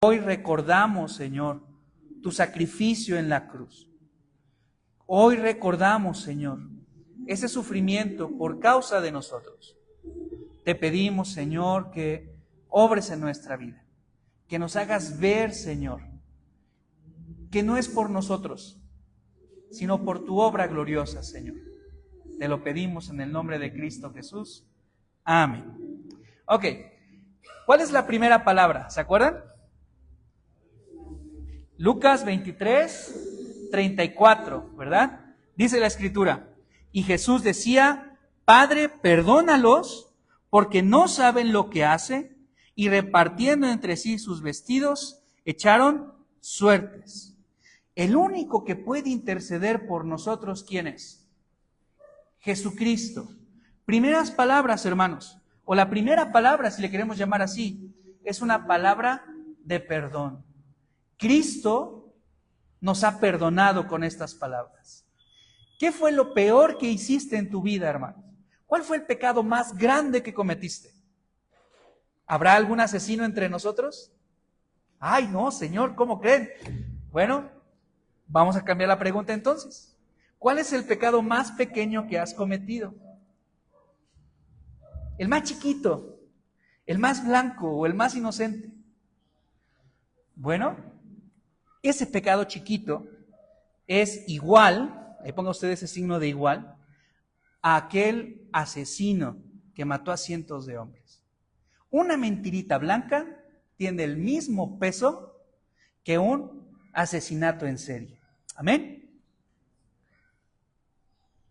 Hoy recordamos, Señor, tu sacrificio en la cruz. Hoy recordamos, Señor, ese sufrimiento por causa de nosotros. Te pedimos, Señor, que obres en nuestra vida, que nos hagas ver, Señor, que no es por nosotros, sino por tu obra gloriosa, Señor. Te lo pedimos en el nombre de Cristo Jesús. Amén. Ok, ¿cuál es la primera palabra? ¿Se acuerdan? Lucas 23, 34, ¿verdad? Dice la Escritura, y Jesús decía, Padre, perdónalos, porque no saben lo que hacen, y repartiendo entre sí sus vestidos, echaron suertes. El único que puede interceder por nosotros, ¿quién es? Jesucristo. Primeras palabras, hermanos, o la primera palabra, si le queremos llamar así, es una palabra de perdón. Cristo nos ha perdonado con estas palabras. ¿Qué fue lo peor que hiciste en tu vida, hermano? ¿Cuál fue el pecado más grande que cometiste? ¿Habrá algún asesino entre nosotros? Ay, no, Señor, ¿cómo creen? Bueno, vamos a cambiar la pregunta entonces. ¿Cuál es el pecado más pequeño que has cometido? El más chiquito, el más blanco o el más inocente. Bueno, ese pecado chiquito es igual, ahí ponga usted ese signo de igual, a aquel asesino que mató a cientos de hombres. Una mentirita blanca tiene el mismo peso que un asesinato en serie. Amén.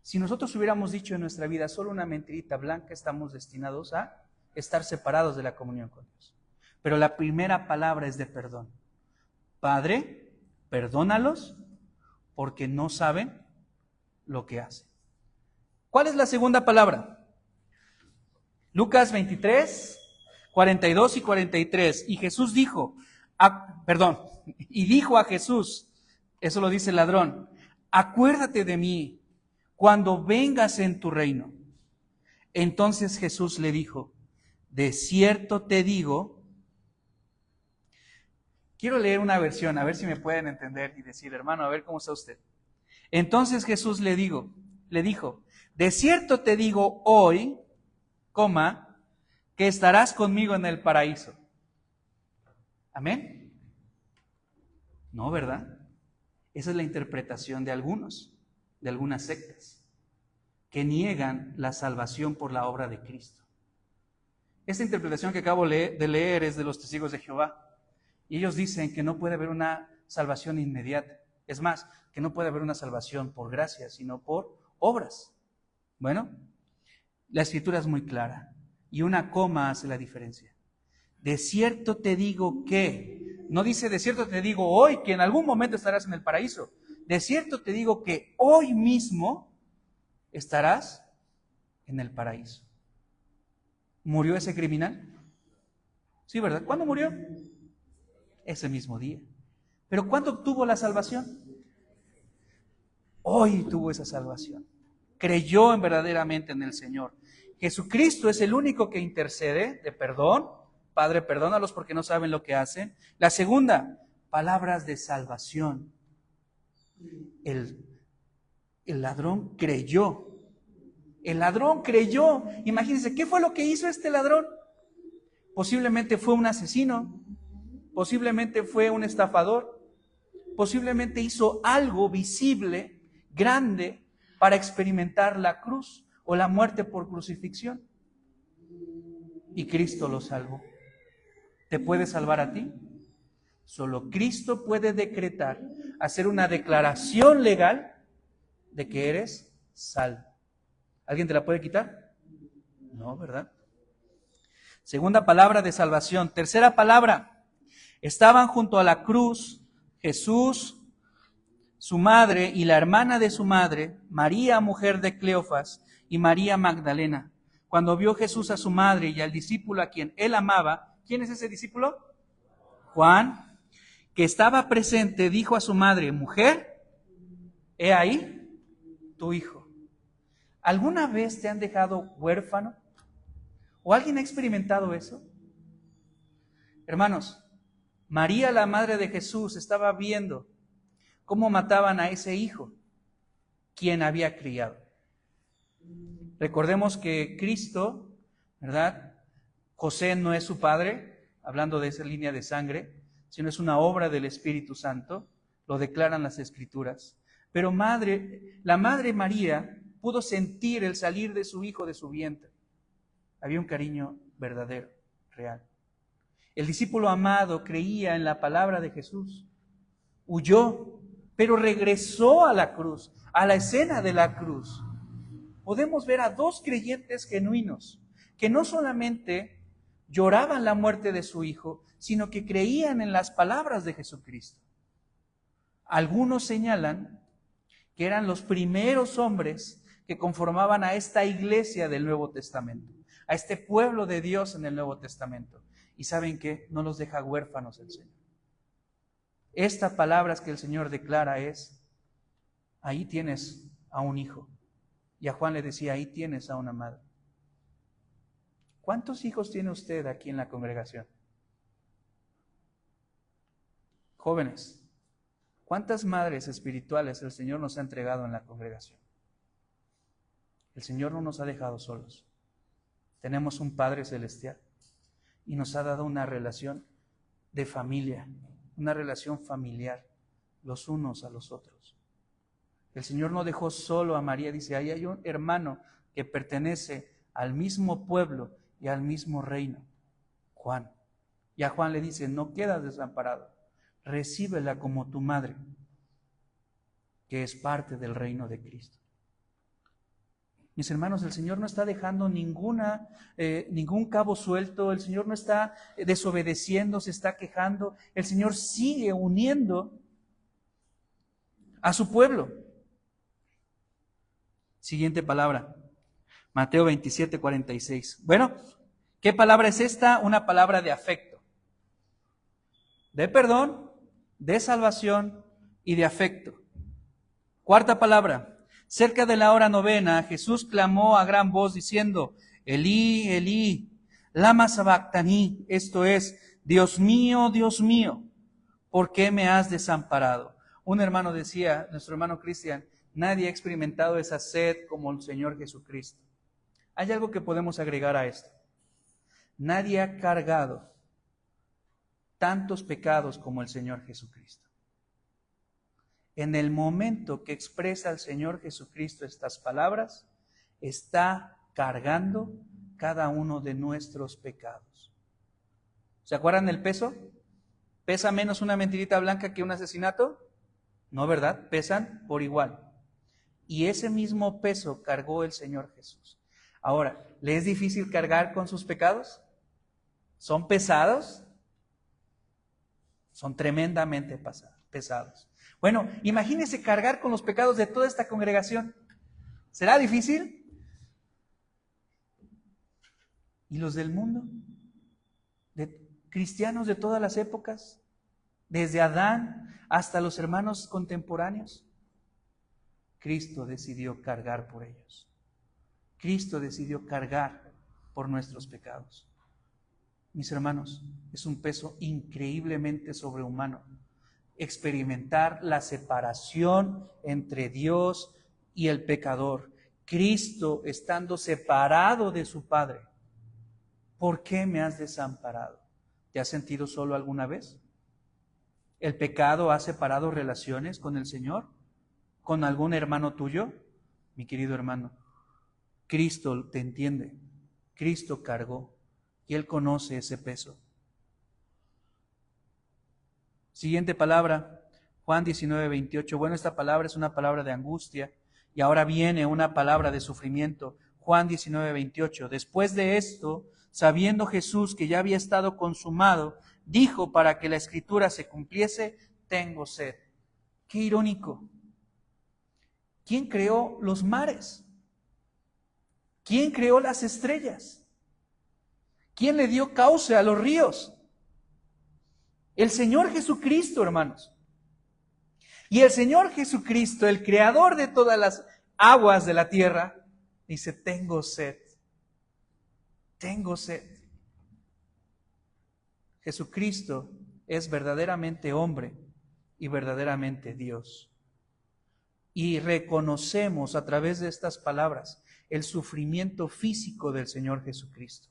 Si nosotros hubiéramos dicho en nuestra vida solo una mentirita blanca, estamos destinados a estar separados de la comunión con Dios. Pero la primera palabra es de perdón. Padre, perdónalos porque no saben lo que hacen. ¿Cuál es la segunda palabra? Lucas 23, 42 y 43. Y Jesús dijo, y dijo a Jesús, eso lo dice el ladrón, acuérdate de mí cuando vengas en tu reino. Entonces Jesús le dijo, de cierto te digo, quiero leer una versión, a ver si me pueden entender y decir, hermano, a ver cómo está usted. Entonces Jesús le dijo, de cierto te digo hoy, que estarás conmigo en el paraíso. ¿Amén? No, ¿verdad? Esa es la interpretación de algunos, de algunas sectas, que niegan la salvación por la obra de Cristo. Esta interpretación que acabo de leer es de los testigos de Jehová. Y ellos dicen que no puede haber una salvación inmediata. Es más, que no puede haber una salvación por gracia, sino por obras. Bueno, la Escritura es muy clara y una coma hace la diferencia. De cierto te digo que, no dice de cierto te digo hoy que en algún momento estarás en el paraíso. De cierto te digo que hoy mismo estarás en el paraíso. ¿Murió ese criminal? Sí, ¿verdad? ¿Cuándo murió? Ese mismo día. ¿Pero cuándo obtuvo la salvación? Hoy tuvo esa salvación. Creyó verdaderamente en el Señor. Jesucristo es el único que intercede de perdón. Padre, perdónalos porque no saben lo que hacen. La segunda, palabras de salvación. El ladrón creyó. El ladrón creyó. Imagínense, ¿qué fue lo que hizo este ladrón? Posiblemente fue un asesino. Posiblemente fue un estafador. Posiblemente hizo algo visible, grande, para experimentar la cruz o la muerte por crucifixión. Y Cristo lo salvó. ¿Te puede salvar a ti? Solo Cristo puede decretar, hacer una declaración legal de que eres salvo. ¿Alguien te la puede quitar? No, ¿verdad? Segunda palabra de salvación. Tercera palabra. Estaban junto a la cruz Jesús, su madre y la hermana de su madre, María, mujer de Cleofas, y María Magdalena. Cuando vio Jesús a su madre y al discípulo a quien él amaba, ¿quién es ese discípulo? Juan, que estaba presente, dijo a su madre, mujer, he ahí tu hijo. ¿Alguna vez te han dejado huérfano? ¿O alguien ha experimentado eso? Hermanos, María, la madre de Jesús, estaba viendo cómo mataban a ese hijo, quien había criado. Recordemos que Cristo, ¿verdad? José no es su padre, hablando de esa línea de sangre, sino es una obra del Espíritu Santo, lo declaran las Escrituras. Pero la madre María pudo sentir el salir de su hijo de su vientre. Había un cariño verdadero, real. El discípulo amado creía en la palabra de Jesús, huyó, pero regresó a la cruz, a la escena de la cruz. Podemos ver a dos creyentes genuinos, que no solamente lloraban la muerte de su hijo, sino que creían en las palabras de Jesucristo. Algunos señalan que eran los primeros hombres que conformaban a esta iglesia del Nuevo Testamento, a este pueblo de Dios en el Nuevo Testamento. ¿Y saben qué? No los deja huérfanos el Señor. Estas palabras que el Señor declara es, ahí tienes a un hijo. Y a Juan le decía, ahí tienes a una madre. ¿Cuántos hijos tiene usted aquí en la congregación? Jóvenes, ¿cuántas madres espirituales el Señor nos ha entregado en la congregación? El Señor no nos ha dejado solos. Tenemos un Padre Celestial y nos ha dado una relación de familia, una relación familiar, los unos a los otros. El Señor no dejó solo a María, dice, ahí hay un hermano que pertenece al mismo pueblo y al mismo reino, Juan. Y a Juan le dice, no quedas desamparado, recíbela como tu madre, que es parte del reino de Cristo. Mis hermanos, el Señor no está dejando ningún cabo suelto, el Señor no está desobedeciendo, se está quejando, el Señor sigue uniendo a su pueblo. Siguiente palabra, Mateo 27:46. Bueno, ¿qué palabra es esta? Una palabra de afecto, de perdón, de salvación y de afecto. Cuarta palabra, cerca de la hora novena, Jesús clamó a gran voz diciendo, Elí, Elí, lama sabactani, esto es, Dios mío, ¿por qué me has desamparado? Un hermano decía, nuestro hermano Cristian, nadie ha experimentado esa sed como el Señor Jesucristo. Hay algo que podemos agregar a esto. Nadie ha cargado tantos pecados como el Señor Jesucristo. En el momento que expresa el Señor Jesucristo estas palabras, está cargando cada uno de nuestros pecados. ¿Se acuerdan del peso? ¿Pesa menos una mentirita blanca que un asesinato? No, ¿verdad? Pesan por igual. Y ese mismo peso cargó el Señor Jesús. Ahora, ¿le es difícil cargar con sus pecados? ¿Son pesados? Son tremendamente pesados. Bueno, imagínese cargar con los pecados de toda esta congregación. ¿Será difícil? ¿Y los del mundo? ¿De cristianos de todas las épocas? Desde Adán hasta los hermanos contemporáneos. Cristo decidió cargar por ellos. Cristo decidió cargar por nuestros pecados. Mis hermanos, es un peso increíblemente sobrehumano experimentar la separación entre Dios y el pecador. Cristo estando separado de su Padre. ¿Por qué me has desamparado? ¿Te has sentido solo alguna vez? ¿El pecado ha separado relaciones con el Señor? ¿Con algún hermano tuyo? Mi querido hermano, Cristo te entiende. Cristo cargó y Él conoce ese peso. Siguiente palabra, Juan 19:28. Bueno, esta palabra es una palabra de angustia y ahora viene una palabra de sufrimiento. Juan 19:28. Después de esto, sabiendo Jesús que ya había estado consumado, dijo para que la escritura se cumpliese, tengo sed. Qué irónico. ¿Quién creó los mares? ¿Quién creó las estrellas? ¿Quién le dio cauce a los ríos? El Señor Jesucristo, hermanos. Y el Señor Jesucristo, el creador de todas las aguas de la tierra, dice, tengo sed. Tengo sed. Jesucristo es verdaderamente hombre y verdaderamente Dios. Y reconocemos a través de estas palabras el sufrimiento físico del Señor Jesucristo.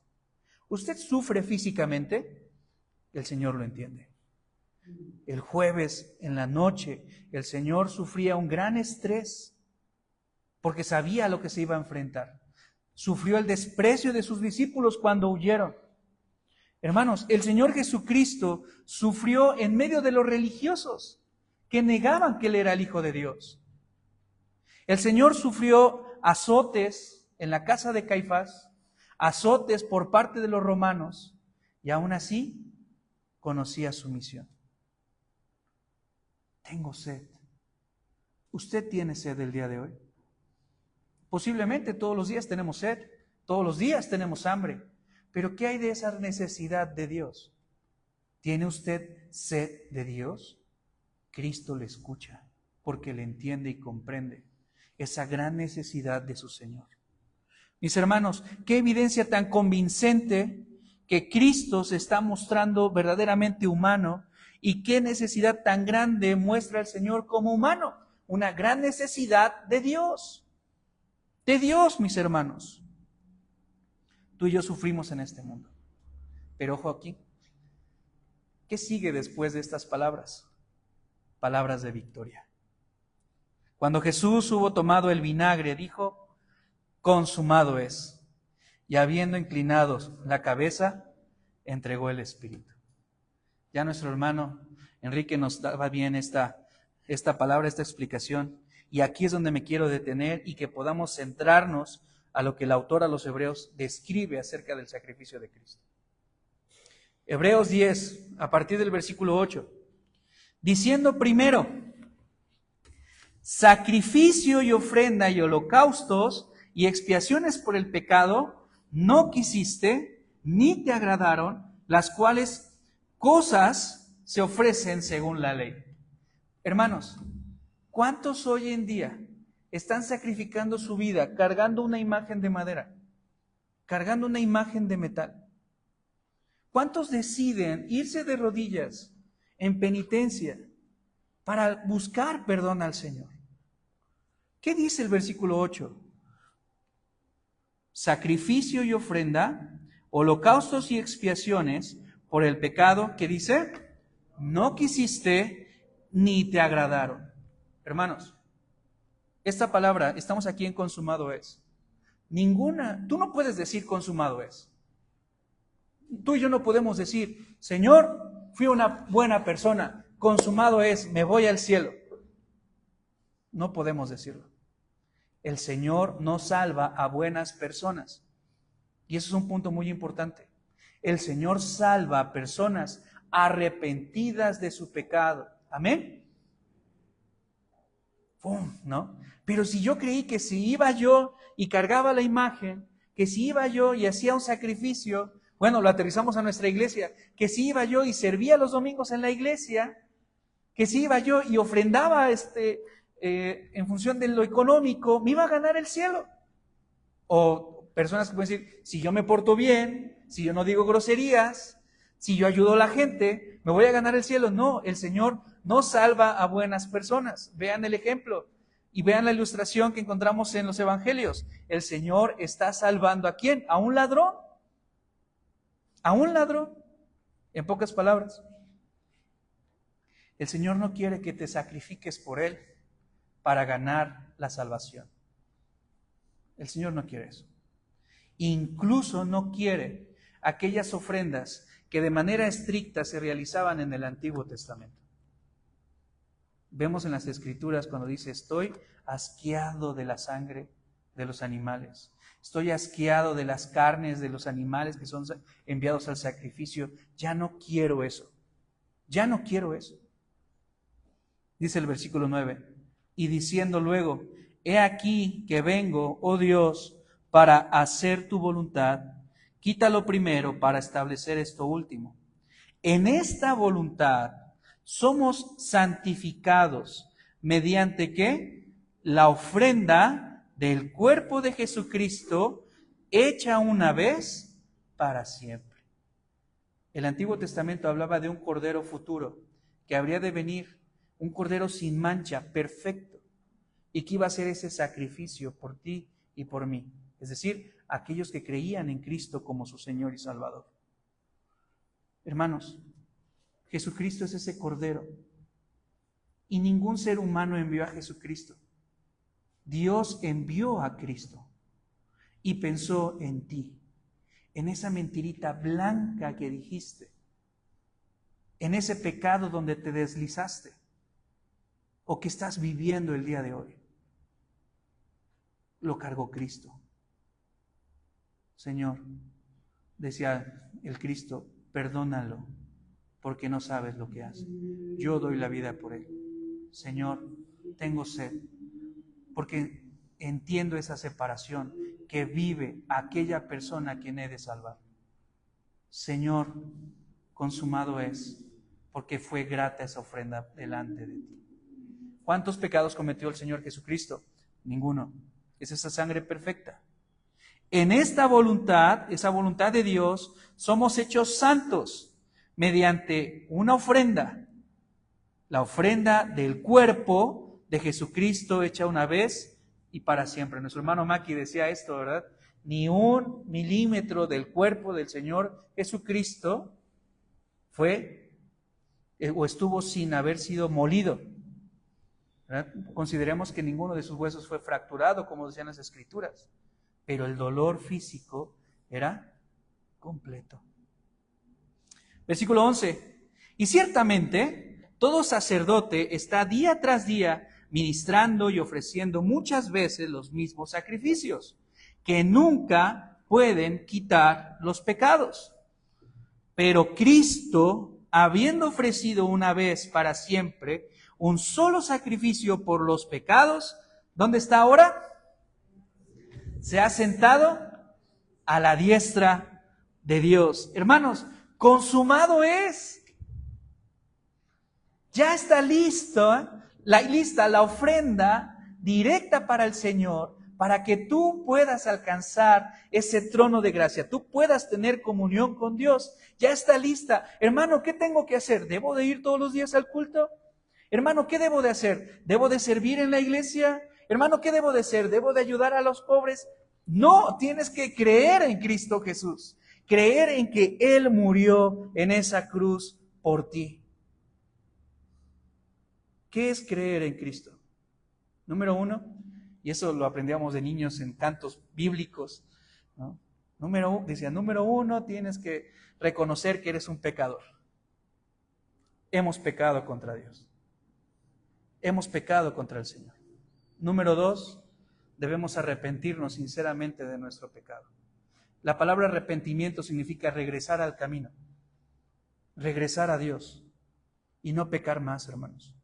¿Usted sufre físicamente? El Señor lo entiende. El jueves en la noche el Señor sufría un gran estrés porque sabía a lo que se iba a enfrentar. Sufrió el desprecio de sus discípulos cuando huyeron. Hermanos, el Señor Jesucristo sufrió en medio de los religiosos que negaban que Él era el Hijo de Dios. El Señor sufrió azotes en la casa de Caifás, azotes por parte de los romanos, y aún así conocía su misión. Tengo sed. ¿Usted tiene sed el día de hoy? Posiblemente todos los días tenemos sed, todos los días tenemos hambre, pero ¿qué hay de esa necesidad de Dios? ¿Tiene usted sed de Dios? Cristo le escucha porque le entiende y comprende esa gran necesidad de su Señor. Mis hermanos, qué evidencia tan convincente que Cristo se está mostrando verdaderamente humano y qué necesidad tan grande muestra el Señor como humano. Una gran necesidad de Dios. De Dios, mis hermanos. Tú y yo sufrimos en este mundo. Pero ojo aquí. ¿Qué sigue después de estas palabras? Palabras de victoria. Cuando Jesús hubo tomado el vinagre, dijo: consumado es. Y habiendo inclinado la cabeza, entregó el Espíritu. Ya nuestro hermano Enrique nos daba bien esta palabra, esta explicación. Y aquí es donde me quiero detener y que podamos centrarnos a lo que el autor a los Hebreos describe acerca del sacrificio de Cristo. Hebreos 10, a partir del versículo 8. Diciendo primero: sacrificio y ofrenda y holocaustos y expiaciones por el pecado no quisiste, ni te agradaron, las cuales cosas se ofrecen según la ley. Hermanos, ¿cuántos hoy en día están sacrificando su vida cargando una imagen de madera, cargando una imagen de metal? ¿Cuántos deciden irse de rodillas en penitencia para buscar perdón al Señor? ¿Qué dice el versículo 8? Sacrificio y ofrenda, holocaustos y expiaciones por el pecado, ¿qué dice? No quisiste ni te agradaron. Hermanos, esta palabra, estamos aquí en consumado es. Tú no puedes decir consumado es. Tú y yo no podemos decir: Señor, fui una buena persona, consumado es, me voy al cielo. No podemos decirlo. El Señor no salva a buenas personas. Y eso es un punto muy importante. El Señor salva a personas arrepentidas de su pecado. Amén. ¡Pum! ¿No? Pero si yo creí que si iba yo y cargaba la imagen, que si iba yo y hacía un sacrificio, bueno, lo aterrizamos a nuestra iglesia, que si iba yo y servía los domingos en la iglesia, que si iba yo y ofrendaba en función de lo económico, me iba a ganar el cielo. O personas que pueden decir: si yo me porto bien, si yo no digo groserías, si yo ayudo a la gente, me voy a ganar el cielo. No, el Señor no salva a buenas personas. Vean el ejemplo y vean la ilustración que encontramos en los evangelios. El Señor está salvando ¿a quién? A un ladrón. A un ladrón. En pocas palabras, el Señor no quiere que te sacrifiques por Él para ganar la salvación. El Señor no quiere eso. Incluso no quiere aquellas ofrendas que de manera estricta se realizaban en el Antiguo Testamento. Vemos en las Escrituras cuando dice: estoy asqueado de la sangre de los animales. Estoy asqueado de las carnes de los animales que son enviados al sacrificio. Ya no quiero eso. Ya no quiero eso. Dice el versículo 9. Y diciendo luego: he aquí que vengo, oh Dios, para hacer tu voluntad. Quítalo primero para establecer esto último. En esta voluntad somos santificados. ¿Mediante qué? La ofrenda del cuerpo de Jesucristo, hecha una vez para siempre. El Antiguo Testamento hablaba de un cordero futuro que habría de venir, un cordero sin mancha, perfecto, y que iba a hacer ese sacrificio por ti y por mí. Es decir, aquellos que creían en Cristo como su Señor y Salvador. Hermanos, Jesucristo es ese cordero. Y ningún ser humano envió a Jesucristo. Dios envió a Cristo y pensó en ti, en esa mentirita blanca que dijiste, en ese pecado donde te deslizaste o que estás viviendo el día de hoy. Lo cargó Cristo. Señor, decía el Cristo, perdónalo, porque no sabes lo que hace. Yo doy la vida por él. Señor, tengo sed, porque entiendo esa separación que vive aquella persona a quien he de salvar. Señor, consumado es, porque fue grata esa ofrenda delante de ti. ¿Cuántos pecados cometió el Señor Jesucristo? Ninguno. Es esa sangre perfecta. En esta voluntad, esa voluntad de Dios, somos hechos santos mediante una ofrenda. La ofrenda del cuerpo de Jesucristo hecha una vez y para siempre. Nuestro hermano Maki decía esto, ¿verdad? Ni 1 milímetro del cuerpo del Señor Jesucristo fue o estuvo sin haber sido molido, ¿verdad? Consideremos que ninguno de sus huesos fue fracturado, como decían las Escrituras, pero el dolor físico era completo. Versículo 11. Y ciertamente todo sacerdote está día tras día ministrando y ofreciendo muchas veces los mismos sacrificios, que nunca pueden quitar los pecados. Pero Cristo, habiendo ofrecido una vez para siempre un solo sacrificio por los pecados, ¿dónde está ahora? Se ha sentado a la diestra de Dios. Hermanos, consumado es. Ya está lista la ofrenda directa para el Señor, para que tú puedas alcanzar ese trono de gracia, tú puedas tener comunión con Dios. Ya está lista. Hermano, ¿qué tengo que hacer? ¿Debo de ir todos los días al culto? Hermano, ¿qué debo de hacer? ¿Debo de servir en la iglesia? Hermano, ¿qué debo de hacer? ¿Debo de ayudar a los pobres? No, tienes que creer en Cristo Jesús, creer en que Él murió en esa cruz por ti. ¿Qué es creer en Cristo? Número 1, y eso lo aprendíamos de niños en cantos bíblicos, ¿no? Número 1, tienes que reconocer que eres un pecador. Hemos pecado contra Dios. Hemos pecado contra el Señor. Número 2, debemos arrepentirnos sinceramente de nuestro pecado. La palabra arrepentimiento significa regresar al camino, regresar a Dios y no pecar más, hermanos.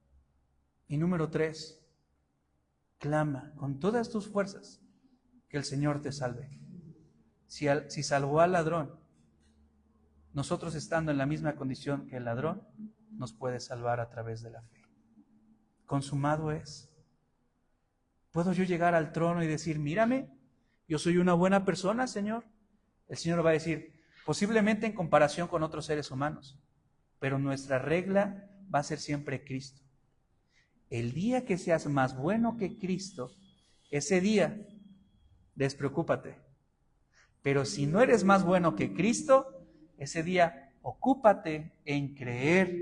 Y número 3, clama con todas tus fuerzas que el Señor te salve. Si salvó al ladrón, nosotros estando en la misma condición que el ladrón, nos puede salvar a través de la fe. Consumado es. ¿Puedo yo llegar al trono y decir, mírame, yo soy una buena persona, Señor? El Señor va a decir, posiblemente en comparación con otros seres humanos, pero nuestra regla va a ser siempre Cristo. El día que seas más bueno que Cristo, ese día, despreocúpate. Pero si no eres más bueno que Cristo, ese día, ocúpate en creer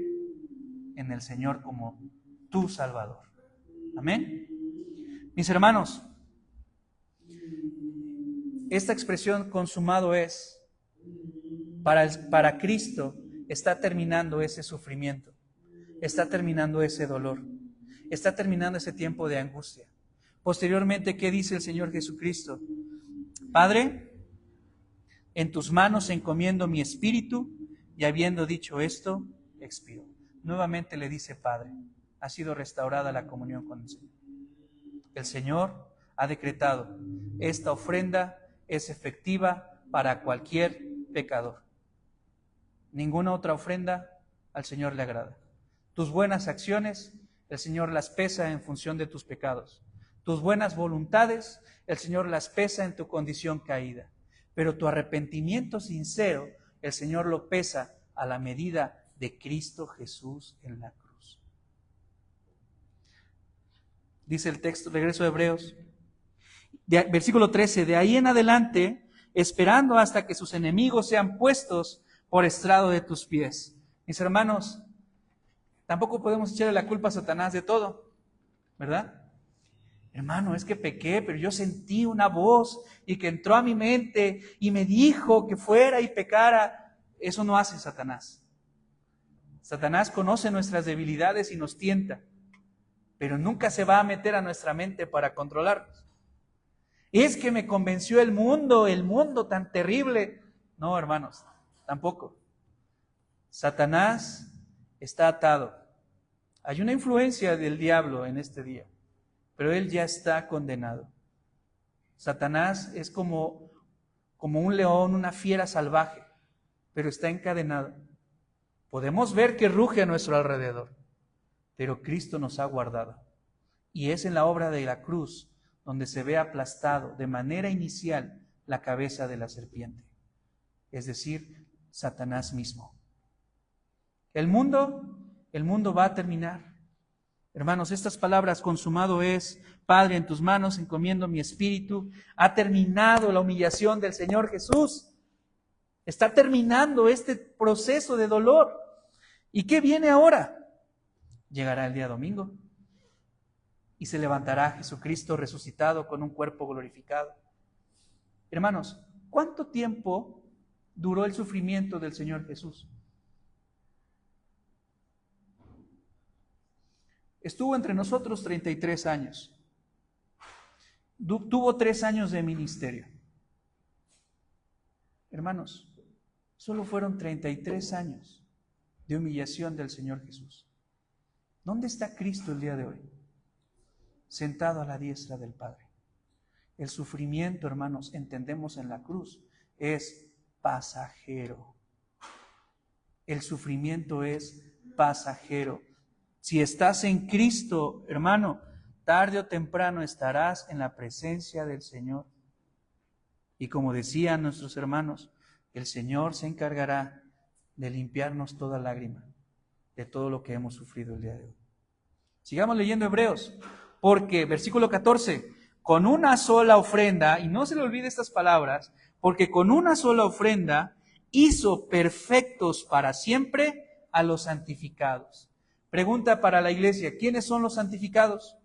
en el Señor como tu Salvador. Amén. Mis hermanos, esta expresión consumado es, para Cristo está terminando ese sufrimiento, está terminando ese dolor, está terminando ese tiempo de angustia. Posteriormente, ¿qué dice el Señor Jesucristo? Padre, en tus manos encomiendo mi espíritu, y habiendo dicho esto, expiró. Nuevamente le dice Padre, ha sido restaurada la comunión con el Señor. El Señor ha decretado, esta ofrenda es efectiva para cualquier pecador. Ninguna otra ofrenda al Señor le agrada. Tus buenas acciones, el Señor las pesa en función de tus pecados. Tus buenas voluntades, el Señor las pesa en tu condición caída. Pero tu arrepentimiento sincero, el Señor lo pesa a la medida de Cristo Jesús en la cruz. Dice el texto, regreso a Hebreos, versículo 13, de ahí en adelante, esperando hasta que sus enemigos sean puestos por estrado de tus pies. Mis hermanos, tampoco podemos echarle la culpa a Satanás de todo, ¿verdad? Hermano, es que pequé, pero yo sentí una voz y que entró a mi mente y me dijo que fuera y pecara. Eso no hace Satanás. Satanás conoce nuestras debilidades y nos tienta, pero nunca se va a meter a nuestra mente para controlarnos. Es que me convenció el mundo tan terrible. No, hermanos, tampoco. Satanás está atado. Hay una influencia del diablo en este día, pero él ya está condenado. Satanás es como un león, una fiera salvaje, pero está encadenado. Podemos ver que ruge a nuestro alrededor, pero Cristo nos ha guardado. Y es en la obra de la cruz donde se ve aplastado de manera inicial la cabeza de la serpiente, es decir, Satanás mismo. El mundo va a terminar. Hermanos, estas palabras, consumado es, Padre, en tus manos encomiendo mi espíritu. Ha terminado la humillación del Señor Jesús. Está terminando este proceso de dolor. ¿Y qué viene ahora? Llegará el día domingo y se levantará Jesucristo resucitado con un cuerpo glorificado. Hermanos, ¿cuánto tiempo duró el sufrimiento del Señor Jesús? Estuvo entre nosotros 33 años. Tuvo 3 años de ministerio. Hermanos, solo fueron 33 años de humillación del Señor Jesús. ¿Dónde está Cristo el día de hoy? Sentado a la diestra del Padre. El sufrimiento, hermanos, entendemos en la cruz, es pasajero. El sufrimiento es pasajero. Si estás en Cristo, hermano, tarde o temprano estarás en la presencia del Señor. Y como decían nuestros hermanos, el Señor se encargará de limpiarnos toda lágrima de todo lo que hemos sufrido el día de hoy. Sigamos leyendo Hebreos, porque, versículo 14, con una sola ofrenda, y no se le olvide estas palabras, porque con una sola ofrenda hizo perfectos para siempre a los santificados. Pregunta para la iglesia, ¿quiénes son los santificados?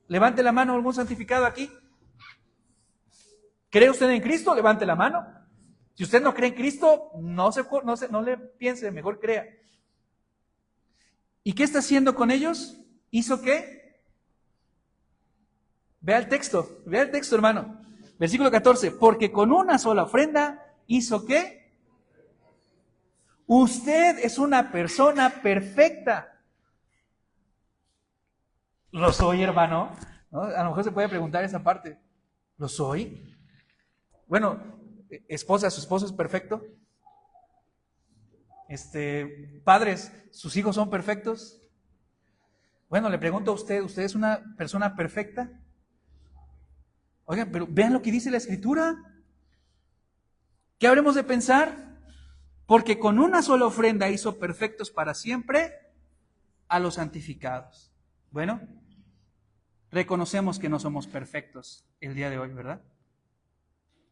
Levante la mano, ¿algún santificado aquí? ¿Cree usted en Cristo? Levante la mano. Si usted no cree en Cristo, no le piense, mejor crea. ¿Y qué está haciendo con ellos? ¿Hizo qué? Vea el texto, hermano. Versículo 14, porque con una sola ofrenda hizo ¿qué? Usted es una persona perfecta. ¿Lo soy, hermano? ¿No? A lo mejor se puede preguntar esa parte. ¿Lo soy? Bueno, esposa, ¿su esposo es perfecto? Padres, ¿sus hijos son perfectos? Bueno, le pregunto a usted, ¿usted es una persona perfecta? Oigan, pero vean lo que dice la Escritura. ¿Qué habremos de pensar? Porque con una sola ofrenda hizo perfectos para siempre a los santificados. Bueno, reconocemos que no somos perfectos el día de hoy, ¿verdad?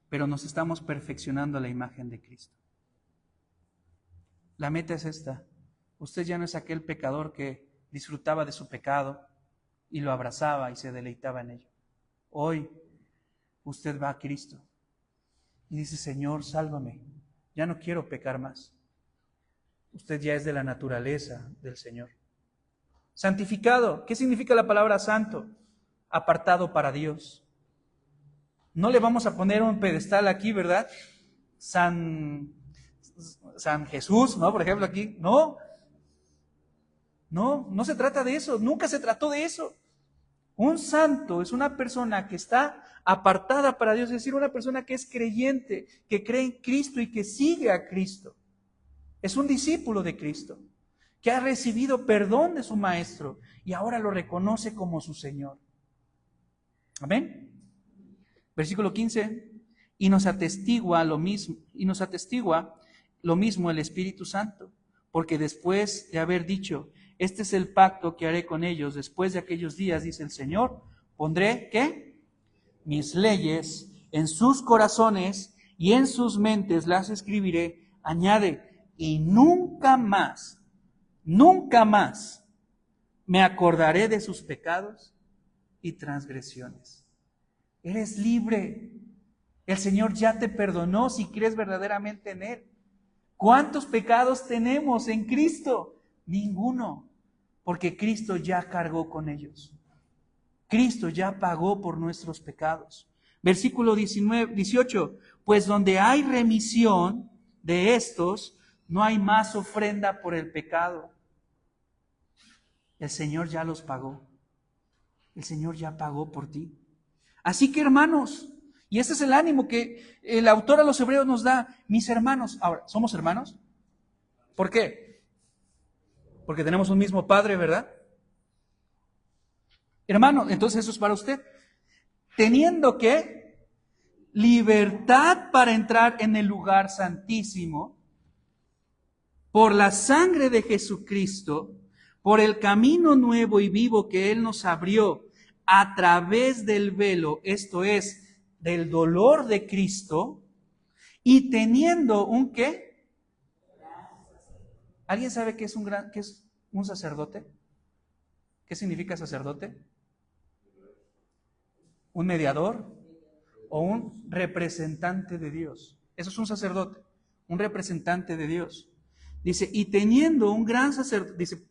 Pero nos estamos perfeccionando a la imagen de Cristo. La meta es esta. Usted ya no es aquel pecador que disfrutaba de su pecado y lo abrazaba y se deleitaba en ello. Hoy usted va a Cristo y dice, Señor, sálvame. Ya no quiero pecar más. Usted ya es de la naturaleza del Señor. Santificado. ¿Qué significa la palabra santo? Apartado para Dios. No le vamos a poner un pedestal aquí, ¿verdad? San Jesús, ¿no? Por ejemplo, aquí. No se trata de eso. Nunca se trató de eso. Un santo es una persona que está apartada para Dios, es decir, una persona que es creyente, que cree en Cristo y que sigue a Cristo. Es un discípulo de Cristo, que ha recibido perdón de su Maestro y ahora lo reconoce como su Señor. Amén. Versículo 15, y nos atestigua lo mismo el Espíritu Santo, porque después de haber dicho, este es el pacto que haré con ellos después de aquellos días, dice el Señor, pondré, ¿qué? Mis leyes en sus corazones y en sus mentes las escribiré, añade, y nunca más me acordaré de sus pecados y transgresiones. Eres libre. El Señor ya te perdonó si crees verdaderamente en Él. ¿Cuántos pecados tenemos en Cristo? Ninguno, porque Cristo ya cargó con ellos. Cristo ya pagó por nuestros pecados. Versículo 18, pues donde hay remisión de estos, no hay más ofrenda por el pecado. El Señor ya los pagó. El Señor ya pagó por ti. Así que, hermanos, y ese es el ánimo que el autor a los Hebreos nos da, mis hermanos. Ahora, ¿somos hermanos? ¿Por qué? Porque tenemos un mismo Padre, ¿verdad? Hermano, entonces eso es para usted. Teniendo que libertad para entrar en el lugar santísimo, por la sangre de Jesucristo, por el camino nuevo y vivo que Él nos abrió a través del velo, esto es, del dolor de Cristo, y teniendo un ¿qué? ¿Alguien sabe qué es un sacerdote? ¿Qué significa sacerdote? ¿Un mediador o un representante de Dios? Eso es un sacerdote, un representante de Dios. Dice, y teniendo un gran sacerdote, dice,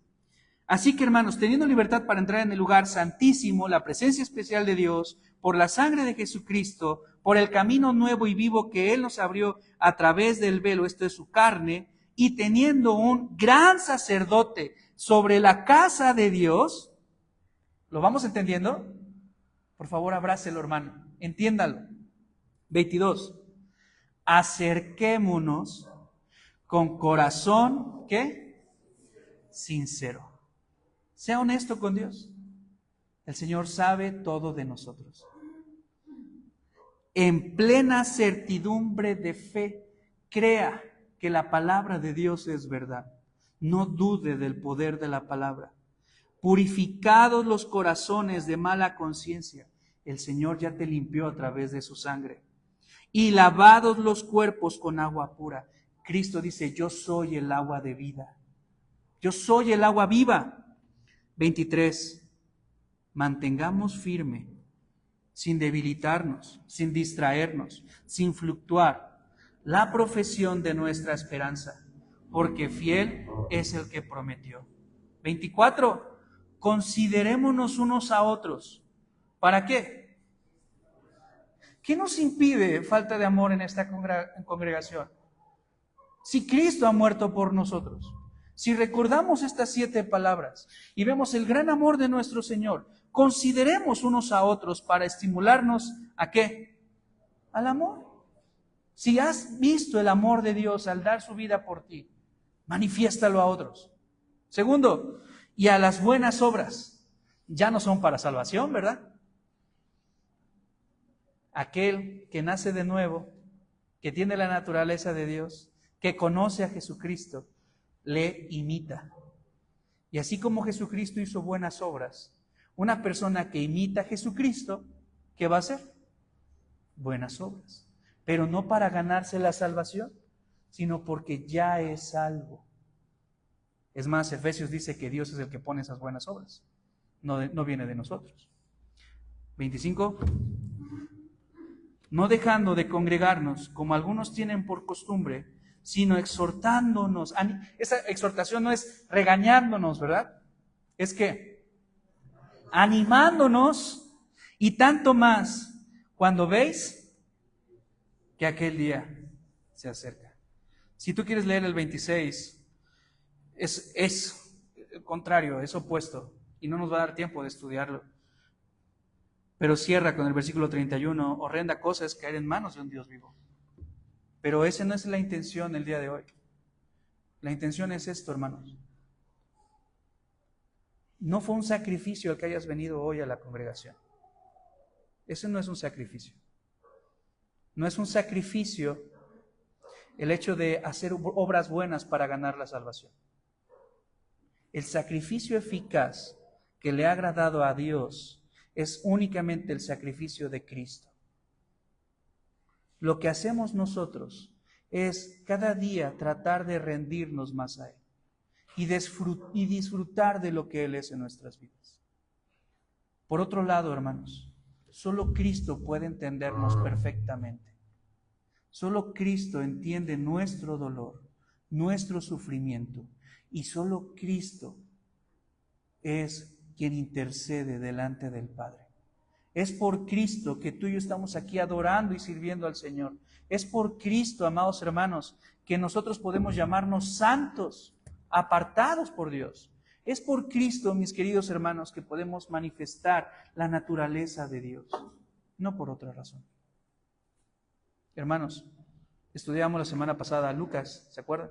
así que hermanos, teniendo libertad para entrar en el lugar santísimo, la presencia especial de Dios, por la sangre de Jesucristo, por el camino nuevo y vivo que Él nos abrió a través del velo, esto es su carne, y teniendo un gran sacerdote sobre la casa de Dios, ¿lo vamos entendiendo? Por favor, abrácelo, hermano, entiéndalo. 22. Acerquémonos con corazón, ¿qué? Sincero. Sea honesto con Dios. El Señor sabe todo de nosotros. En plena certidumbre de fe, crea que la palabra de Dios es verdad. No dude del poder de la palabra. Purificados los corazones de mala conciencia, el Señor ya te limpió a través de su sangre. Y lavados los cuerpos con agua pura. Cristo dice, yo soy el agua de vida. Yo soy el agua viva. 23. Mantengamos firme, sin debilitarnos, sin distraernos, sin fluctuar, la profesión de nuestra esperanza, porque fiel es el que prometió. 24. Considerémonos unos a otros. ¿Para qué? ¿Qué nos impide falta de amor en esta congregación? Si Cristo ha muerto por nosotros, si recordamos estas 7 palabras y vemos el gran amor de nuestro Señor, consideremos unos a otros para estimularnos ¿a qué? Al amor. Si has visto el amor de Dios al dar su vida por ti, manifiéstalo a otros. Segundo, y a las buenas obras, ya no son para salvación, ¿verdad? Aquel que nace de nuevo, que tiene la naturaleza de Dios, que conoce a Jesucristo, le imita. Y así como Jesucristo hizo buenas obras, una persona que imita a Jesucristo, ¿qué va a hacer? Buenas obras. Pero no para ganarse la salvación, sino porque ya es salvo. Es más, Efesios dice que Dios es el que pone esas buenas obras. No viene de nosotros. 25. No dejando de congregarnos, como algunos tienen por costumbre, sino exhortándonos. Esa exhortación no es regañándonos, ¿verdad? Es que animándonos, y tanto más cuando veis que aquel día se acerca. Si tú quieres leer el 26, es contrario, es opuesto, y no nos va a dar tiempo de estudiarlo. Pero cierra con el versículo 31, horrenda cosa es caer en manos de un Dios vivo. Pero esa no es la intención el día de hoy. La intención es esto, hermanos. No fue un sacrificio el que hayas venido hoy a la congregación. Ese no es un sacrificio. No es un sacrificio el hecho de hacer obras buenas para ganar la salvación. El sacrificio eficaz que le ha agradado a Dios es únicamente el sacrificio de Cristo. Lo que hacemos nosotros es cada día tratar de rendirnos más a Él y disfrutar de lo que Él es en nuestras vidas. Por otro lado, hermanos, solo Cristo puede entendernos perfectamente. Solo Cristo entiende nuestro dolor, nuestro sufrimiento, y solo Cristo es quien intercede delante del Padre. Es por Cristo que tú y yo estamos aquí adorando y sirviendo al Señor. Es por Cristo, amados hermanos, que nosotros podemos llamarnos santos, apartados por Dios. Es por Cristo, mis queridos hermanos, que podemos manifestar la naturaleza de Dios, no por otra razón. Hermanos, estudiamos la semana pasada a Lucas, ¿se acuerdan?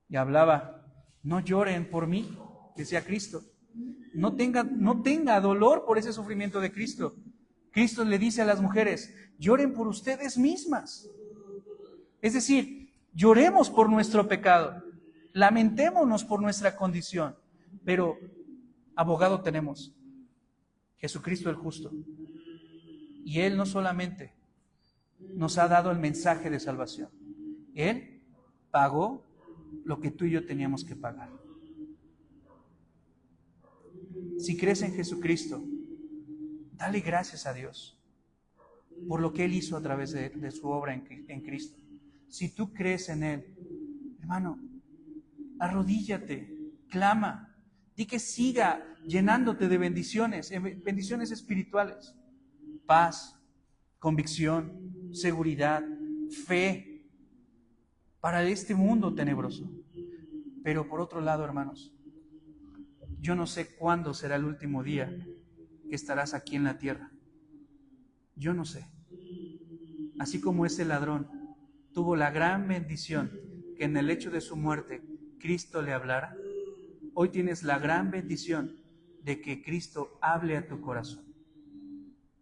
Y hablaba, no lloren por mí, decía Cristo. No tenga dolor por ese sufrimiento de Cristo. Cristo le dice a las mujeres, lloren por ustedes mismas. Es decir, lloremos por nuestro pecado, lamentémonos por nuestra condición, pero abogado tenemos, Jesucristo el justo. Y Él no solamente nos ha dado el mensaje de salvación, Él pagó lo que tú y yo teníamos que pagar. Si crees en Jesucristo, dale gracias a Dios por lo que Él hizo a través de su obra en Cristo. Si tú crees en Él, hermano, arrodíllate, clama, di que siga llenándote de bendiciones espirituales, paz, convicción, seguridad, fe para este mundo tenebroso. Pero por otro lado, hermanos, yo no sé cuándo será el último día que estarás aquí en la tierra. Yo no sé. Así como ese ladrón tuvo la gran bendición que en el hecho de su muerte Cristo le hablara, hoy tienes la gran bendición de que Cristo hable a tu corazón.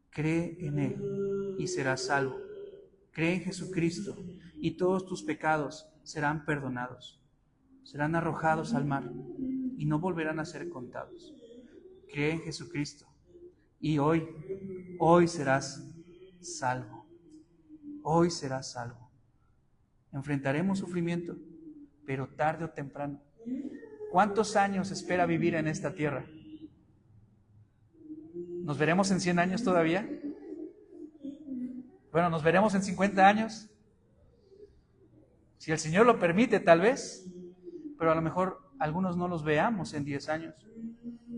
Cree en Él y serás salvo. Cree en Jesucristo y todos tus pecados serán perdonados. Serán arrojados al mar y no volverán a ser contados. Cree en Jesucristo y hoy serás salvo. Hoy serás salvo. Enfrentaremos sufrimiento, pero tarde o temprano. ¿Cuántos años espera vivir en esta tierra? ¿Nos veremos en 100 años todavía? Bueno, ¿nos veremos en 50 años? Si el Señor lo permite, tal vez, pero a lo mejor algunos no los veamos en 10 años,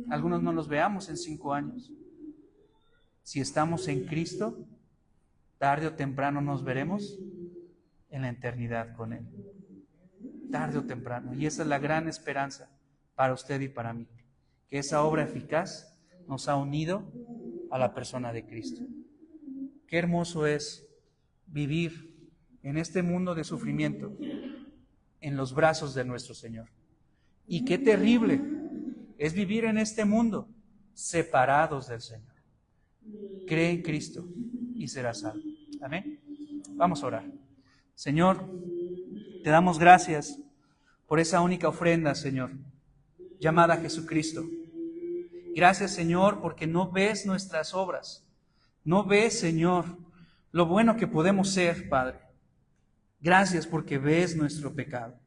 algunos no los veamos en 5 años. Si estamos en Cristo, tarde o temprano nos veremos en la eternidad con Él. Tarde o temprano. Y esa es la gran esperanza para usted y para mí. Que esa obra eficaz nos ha unido a la persona de Cristo. Qué hermoso es vivir en este mundo de sufrimiento en los brazos de nuestro Señor. Y qué terrible es vivir en este mundo separados del Señor. Cree en Cristo y serás salvo. Amén. Vamos a orar. Señor, te damos gracias por esa única ofrenda, Señor, llamada Jesucristo. Gracias, Señor, porque no ves nuestras obras. No ves, Señor, lo bueno que podemos ser, Padre. Gracias porque ves nuestro pecado.